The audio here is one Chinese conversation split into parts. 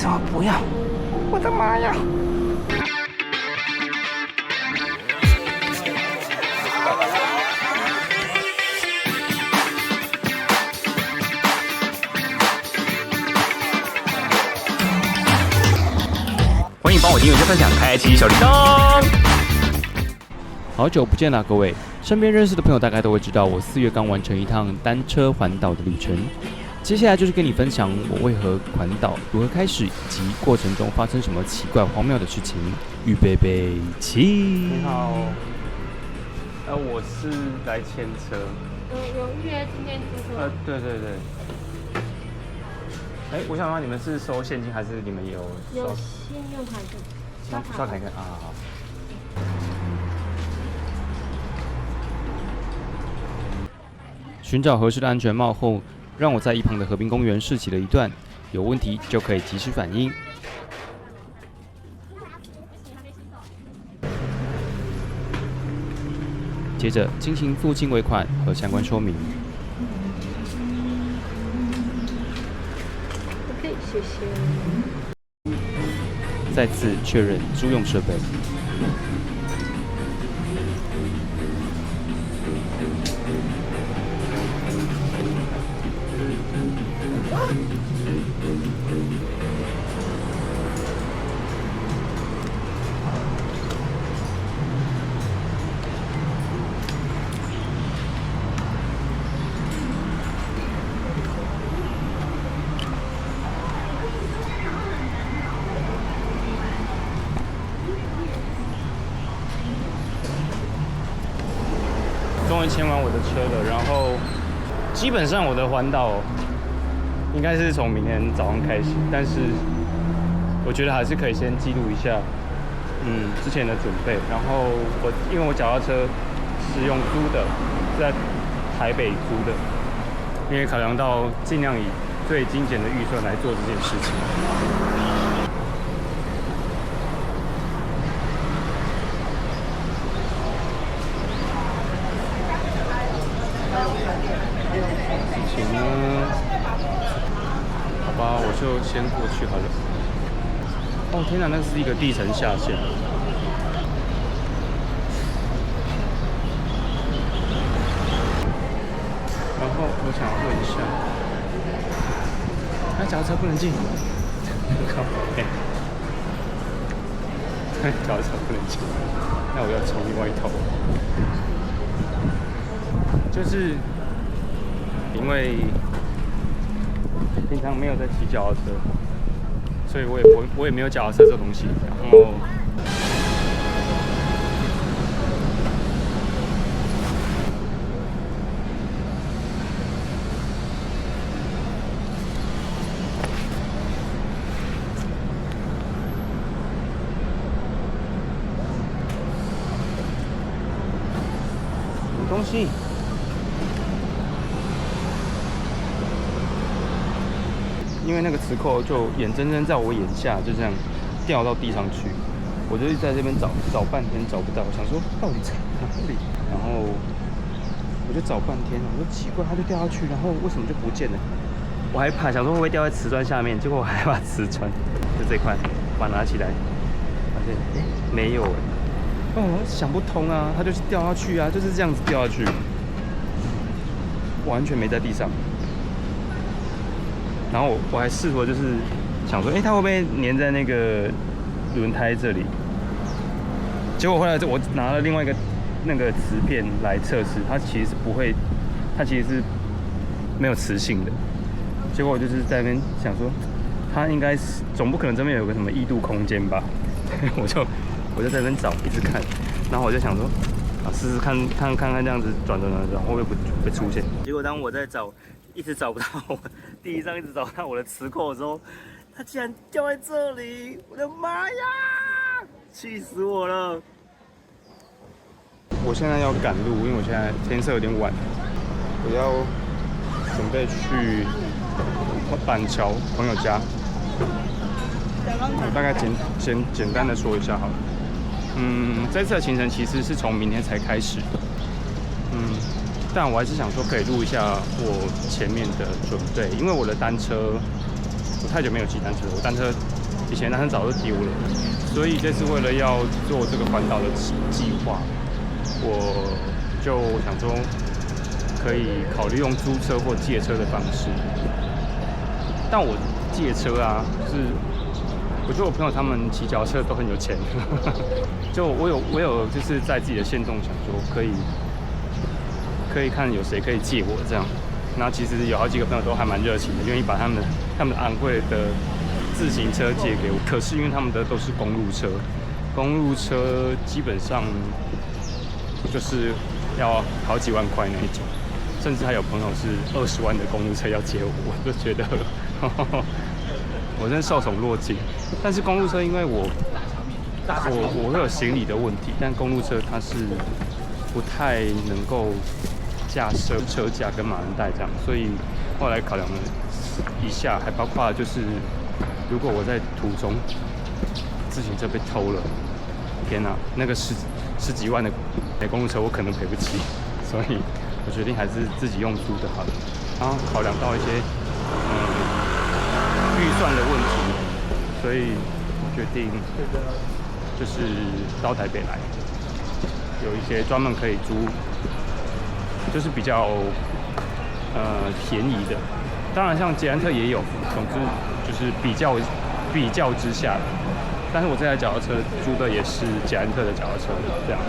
什么不要？我的妈呀！欢迎帮我订阅、加分享、开启小铃铛。好久不见啦，各位！身边认识的朋友大概都会知道，我4月刚完成一趟单车环岛的旅程。接下来就是跟你分享我为何环岛、如何开始，以及过程中发生什么奇怪荒谬的事情。预备备起！你好，我是来牵车。有预约今天出车？对。我想问你们是收现金还是你们有信用卡的？刷卡看啊，好。寻找合适的安全帽后，让我在一旁的河滨公园试骑了一段，有问题就可以及时反应。接着进行付清尾款和相关说明。OK， 谢谢。再次确认租用设备。终于牵完我的车了，然后基本上我的环岛应该是从明天早上开始，但是我觉得还是可以先记录一下，之前的准备。然后因为我脚踏车是用租的，在台北租的，因为考量到尽量以最精简的预算来做这件事情。好吧，我就先过去好了。哦天哪，那是一个地层下陷。然后我想要问一下，脚踏车不能进。靠北。脚踏车不能进，那我要从另外一头。就是因为平常没有在骑脚踏车，所以我也没有脚踏车这个东西。然后什么东西？因为那个磁扣就眼睁睁在我眼下就这样掉到地上去，我就一直在这边找半天找不到，想说到底在哪里，然后我就找半天，我说奇怪，它就掉下去，然后为什么就不见了？我还怕想说会不会掉在瓷砖下面，结果我还把瓷砖就这块把它拿起来，发现没有我想不通啊，它就是掉下去啊，就是这样子掉下去，完全没在地上。然后我还试图就是想说，它会不会粘在那个轮胎这里？结果后来我拿了另外一个那个磁片来测试，它其实是不会，它其实是没有磁性的。结果我就是在那边想说，它应该是总不可能这边有个什么异度空间吧？我就在那边找，一直看，然后我就想说，试试看这样子转，会不会出现？结果当我在找。一直找不到我地上，一直找不到我的磁扣的时候，它竟然掉在这里！我的妈呀，气死我了！我现在要赶路，因为我现在天色有点晚，我要准备去板桥朋友家。我大概简单的说一下好了。这次的行程其实是从明天才开始的。但我还是想说可以录一下我前面的准备，因为我的单车我太久没有骑单车，我单车以前单车早就丢了，所以这次为了要做这个环岛的计划，我就想说可以考虑用租车或借车的方式。但我借车啊，就是我觉得我朋友他们骑脚车都很有钱，就我有就是在自己的线动想说可以看有谁可以借我这样。然后其实有好几个朋友都还蛮热情的，愿意把他们昂贵的自行车借给我。可是因为他们的都是公路车，公路车基本上就是要好几万块那一种，甚至还有朋友是20万的公路车要借我，我就觉得我真受宠若惊。但是公路车因为我会有行李的问题，但公路车它是不太能够架设车架跟马人带这样，所以后来考量了一下，还包括就是如果我在途中自行车被偷了，天哪，那个十几万的公路车我可能赔不起，所以我决定还是自己用租的好了。然后考量到一些预算的问题，所以决定就是到台北来，有一些专门可以租。就是比较便宜的，当然像捷安特也有，总之就是比较之下的。但是我这台脚踏车租的也是捷安特的脚踏车，这样。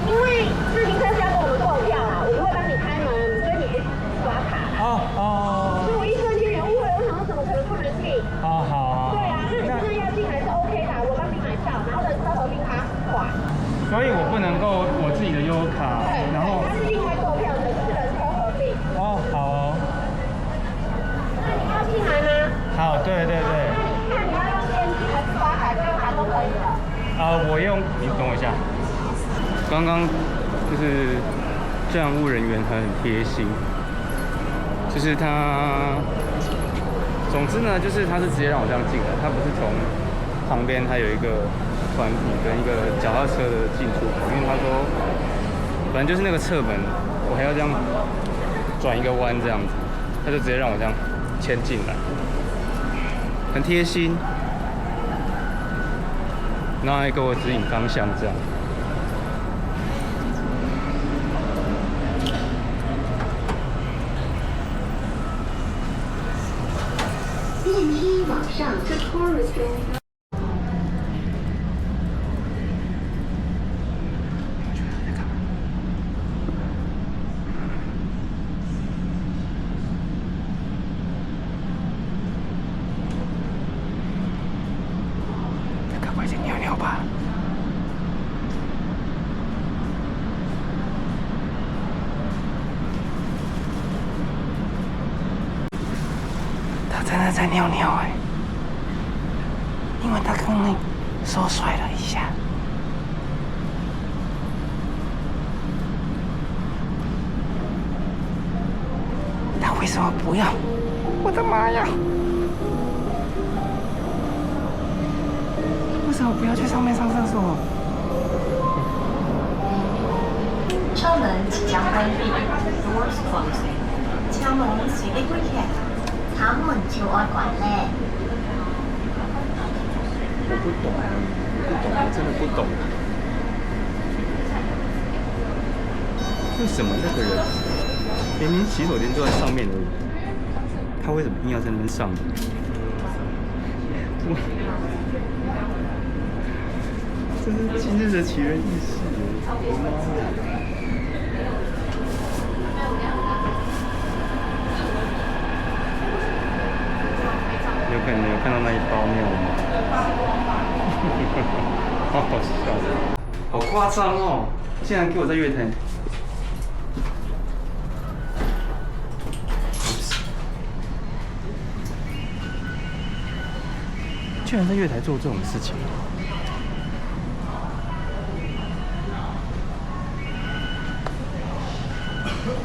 因为自行车是要跟我们购票啦，我们会帮你开门，所以你不刷卡。所以我一瞬间有误会，我想说怎么可能不能进？对啊，那你真的要进还是 OK 的，我帮你买票，然后人车合并它款。所以我不能够我自己的优卡，然后它是另外购票的，是人车合并。好哦，那你要进来吗？好，对，看你要用现金还是刷卡、信用卡都可以的。我用，你等我一下。刚刚就是站务人员很贴心，就是他，总之呢，就是他是直接让我这样进来，他不是从旁边他有一个团体跟一个脚踏车的进出口，因为他说，反正就是那个侧门，我还要这样转一个弯这样子，他就直接让我这样牵进来，很贴心。然后还给我指引方向，这样。电梯往上，这 tourist room。真的在尿尿哎，因为他刚刚手甩了一下。他为什么不要？我的妈呀！为什么不要去上面上厕所？车门即将关闭 ，doors closing。車門是的關劇。他們超愛管咧。我不懂，我真的不懂。为什么那个人明明洗手间就在上面而已，他为什么硬要在那边上？这是今日的起源意识，我妈呀！有可能有看到那一包尿吗？好好笑，好夸张哦！竟然给我在月台。居然在月台做这种事情，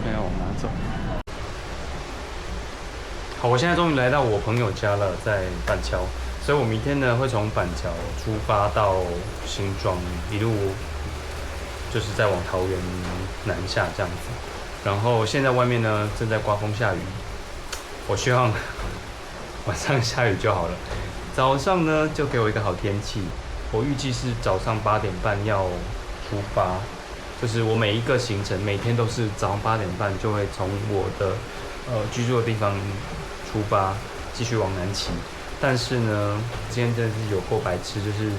没有，我拿走。好，我现在终于来到我朋友家了，在板桥，所以我明天呢会从板桥出发到新庄，一路就是再往桃园南下这样子。然后现在外面呢正在刮风下雨，我希望晚上下雨就好了。早上呢就给我一个好天气，我预计是早上8点半要出发，就是我每一个行程每天都是早上8点半就会从我的居住的地方出发，继续往南骑。但是呢，今天真的是有够白痴，就是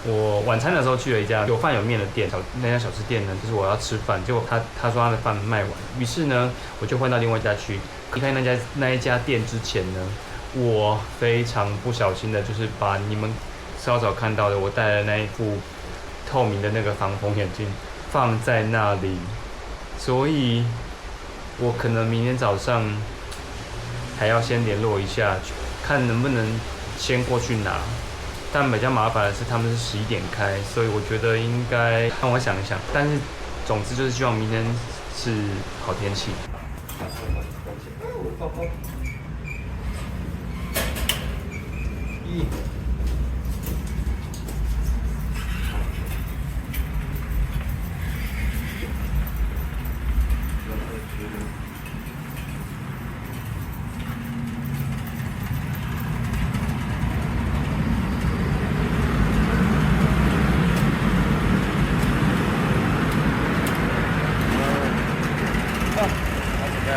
我晚餐的时候去了一家有饭有面的店，那家小吃店呢，就是我要吃饭，结果他说他的饭卖完，于是呢我就换到另外一家去。离开那一家店之前呢，我非常不小心的，就是把你们稍早看到的我戴的那一副透明的那个防风眼镜放在那里，所以我可能明天早上还要先联络一下，看能不能先过去拿。但比较麻烦的是，他们是11点开，所以我觉得应该让我想一想。但是总之就是希望明天是好天气。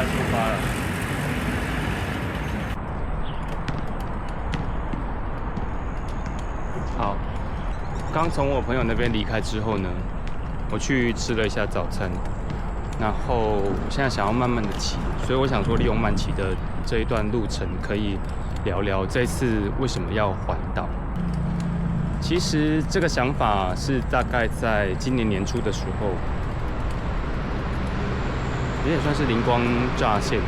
出发了。好，刚从我朋友那边离开之后呢，我去吃了一下早餐，然后现在想要慢慢的骑，所以我想说利用慢骑的这一段路程，可以聊聊这次为什么要环岛。其实这个想法是大概在今年年初的时候。也算是灵光乍现，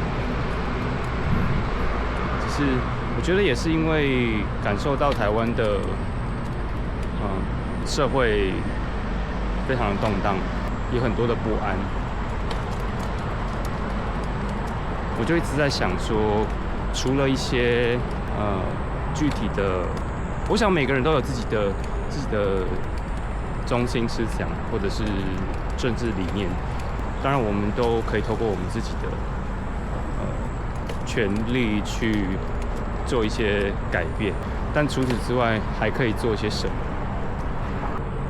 只是我觉得也是因为感受到台湾的社会非常的动荡，有很多的不安，我就一直在想说，除了一些具体的，我想每个人都有自己的中心思想或者是政治理念。当然，我们都可以透过我们自己的权利去做一些改变，但除此之外，还可以做些什么？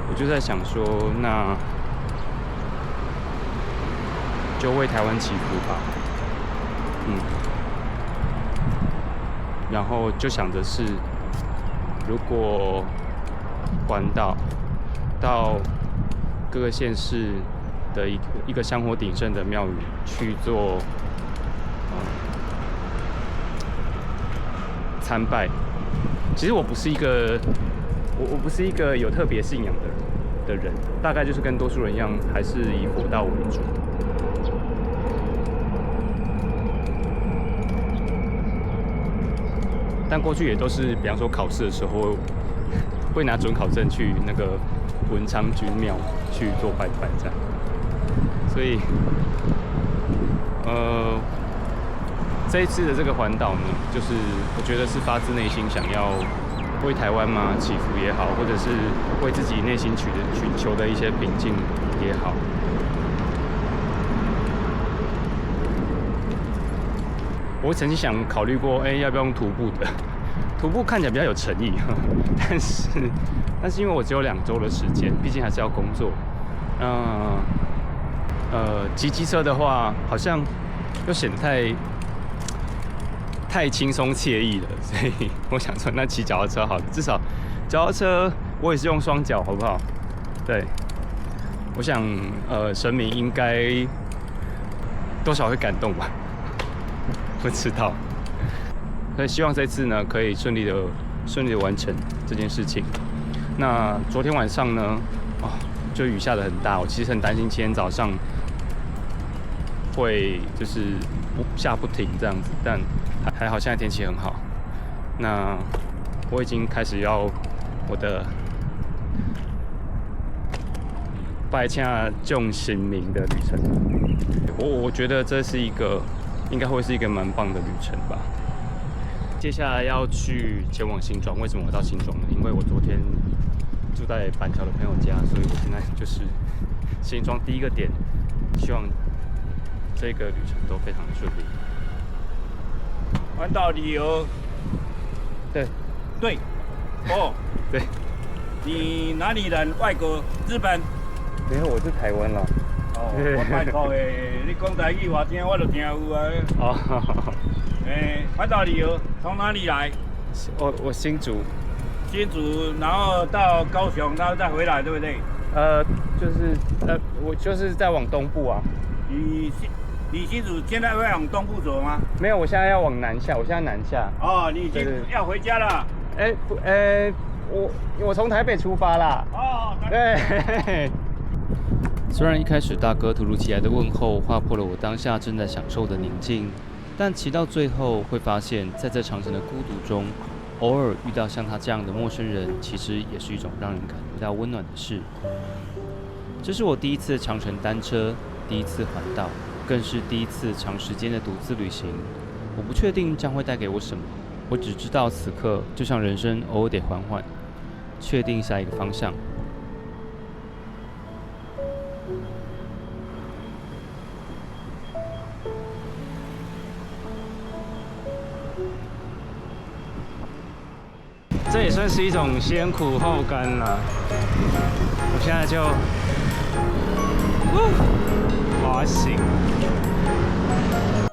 我就在想说，那就为台湾祈福吧，然后就想着是，如果环岛到各个县市的一个香火鼎盛的庙宇去做参拜。其实我不是一个有特别信仰的人，大概就是跟多数人一样，还是以佛道为主。但过去也都是，比方说考试的时候，会拿准考证去那个文昌君庙去做拜拜这样。所以，这一次的这个环岛呢，就是我觉得是发自内心想要为台湾嘛祈福也好，或者是为自己内心寻求的一些平静也好。我曾经想考虑过，要不要用徒步的？徒步看起来比较有诚意，但是因为我只有2周的时间，毕竟还是要工作。骑机车的话，好像又显得太轻松惬意了，所以我想说，那骑脚踏车好了，至少脚踏车我也是用双脚，好不好？对，我想神明应该多少会感动吧，不知道。所以希望这次呢可以顺利的完成这件事情。那昨天晚上呢，就雨下得很大，我其实很担心今天早上会就是下不停这样子，但还好现在天气很好。那我已经开始要我的拜洽众神明的旅程了。我觉得这是应该会是一个蛮棒的旅程吧。接下来要去前往新庄，为什么我到新庄呢？因为我昨天住在板桥的朋友家，所以我现在就是新庄第一个点，希望这个旅程都非常顺利。环岛旅游，对，哦，对，你哪里人？外国？日本？没有，我是台湾啦。哦，我拜托的，你讲台语我听，我就听有啊。哦，环岛旅游从哪里来？我新竹，然后到高雄，然后再回来，对不对？我就是在往东部啊。你新竹现在会往东部走吗？没有，我现在要往南下，我现在南下。哦，你已经要回家了。我从台北出发啦。哦，对。虽然一开始大哥突如其来的问候划破了我当下正在享受的宁静，但骑到最后会发现，在这长城的孤独中，偶尔遇到像他这样的陌生人，其实也是一种让人感觉到温暖的事。这是我第一次长城单车，第一次环岛，更是第一次长时间的独自旅行。我不确定将会带给我什么，我只知道此刻就像人生偶尔得缓缓，确定下一个方向。这也算是一种先苦后甘啦。我现在就滑行。